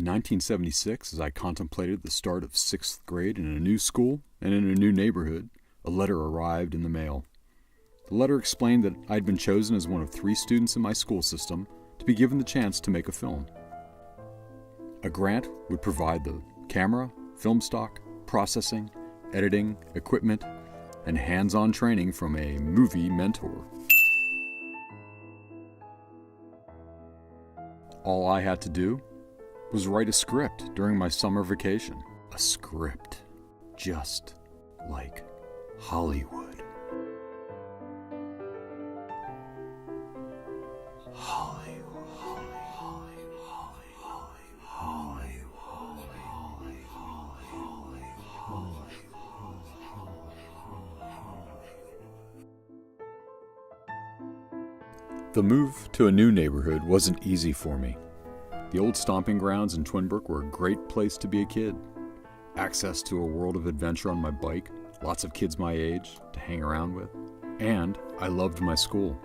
1976, as I contemplated the start of 6th grade in a new school and in a new neighborhood, a letter arrived in the mail. The letter explained that I'd been chosen as one of 3 students in my school system to be given the chance to make a film. A grant would provide the camera, film stock, processing, editing, equipment, and hands-on training from a movie mentor. All I had to do was write a script during my summer vacation. A script, just like Hollywood. The move to a new neighborhood wasn't easy for me. The old stomping grounds in Twinbrook were a great place to be a kid. Access to a world of adventure on my bike, lots of kids my age to hang around with, and I loved my school.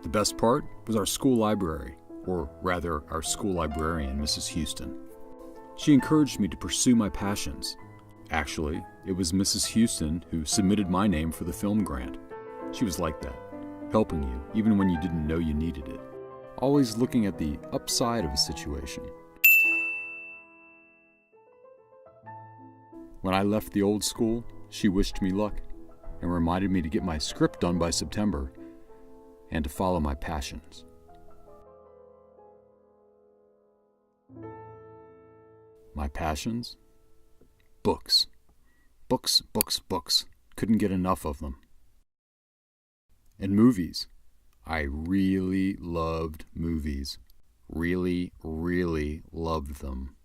The best part was our school library, or rather our school librarian, Mrs. Houston. She encouraged me to pursue my passions. Actually, it was Mrs. Houston who submitted my name for the film grant. She was like that, helping you even when you didn't know you needed it. Always looking at the upside of a situation. When I left the old school, she wished me luck and reminded me to get my script done by September and to follow my passions. My passions? Books. Books, books, books. Couldn't get enough of them. And movies. I really loved movies. Really, really loved them.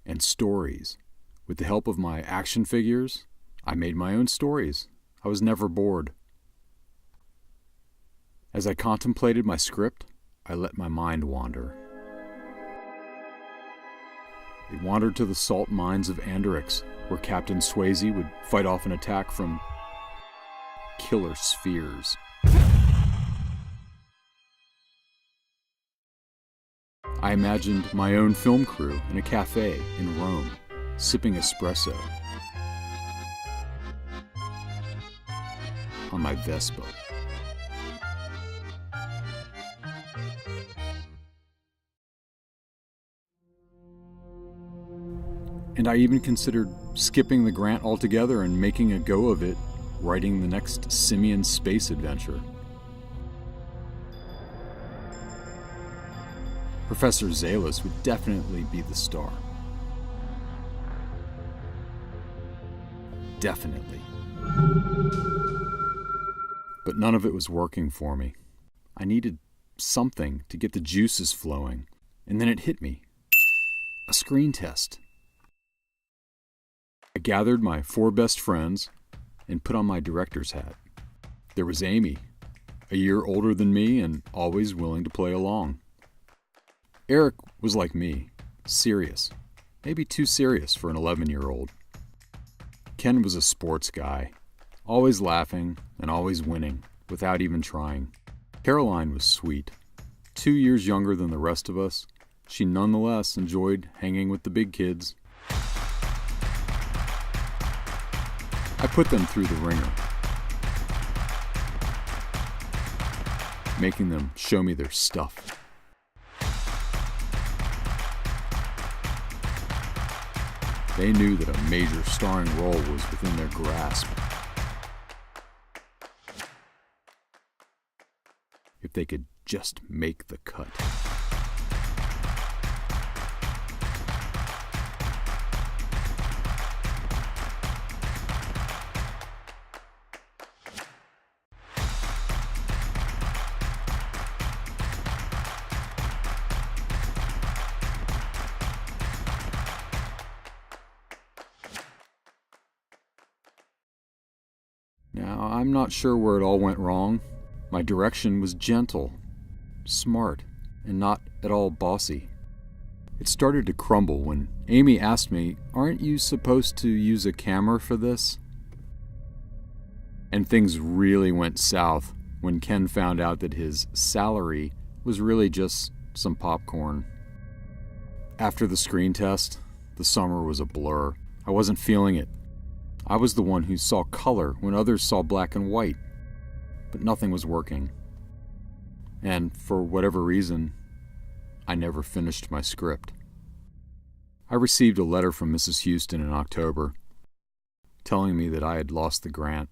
And stories. With the help of my action figures, I made my own stories. I was never bored. As I contemplated my script, I let my mind wander. It wandered to the salt mines of Anderix, where Captain Swayze would fight off an attack from killer spheres. I imagined my own film crew in a cafe in Rome, sipping espresso on my Vespa. And I even considered skipping the grant altogether and making a go of it, writing the next simian space adventure. Professor Zalis would definitely be the star. Definitely. But none of it was working for me. I needed something to get the juices flowing, and then it hit me. A screen test. I gathered my 4 best friends and put on my director's hat. There was Amy, a year older than me and always willing to play along. Eric was like me, serious, maybe too serious for an 11-year-old. Ken was a sports guy, always laughing and always winning, without even trying. Caroline was sweet. 2 years younger than the rest of us, she nonetheless enjoyed hanging with the big kids. I put them through the ringer, making them show me their stuff. They knew that a major starring role was within their grasp. If they could just make the cut. Now, I'm not sure where it all went wrong. My direction was gentle, smart, and not at all bossy. It started to crumble when Amy asked me, "Aren't you supposed to use a camera for this?" And things really went south when Ken found out that his salary was really just some popcorn. After the screen test, the summer was a blur. I wasn't feeling it. I was the one who saw color when others saw black and white. But nothing was working. And for whatever reason, I never finished my script. I received a letter from Mrs. Houston in October telling me that I had lost the grant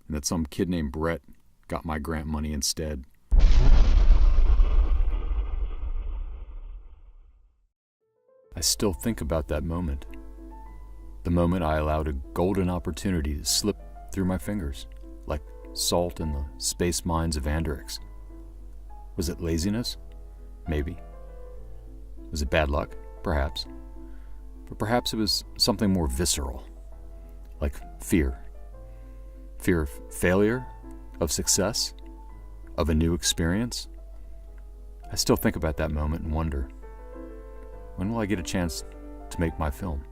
and that some kid named Brett got my grant money instead. I still think about that moment. The moment I allowed a golden opportunity to slip through my fingers, like salt in the space mines of Andrix. Was it laziness? Maybe. Was it bad luck? Perhaps. But perhaps it was something more visceral, like fear. Fear of failure, of success, of a new experience. I still think about that moment and wonder, when will I get a chance to make my film?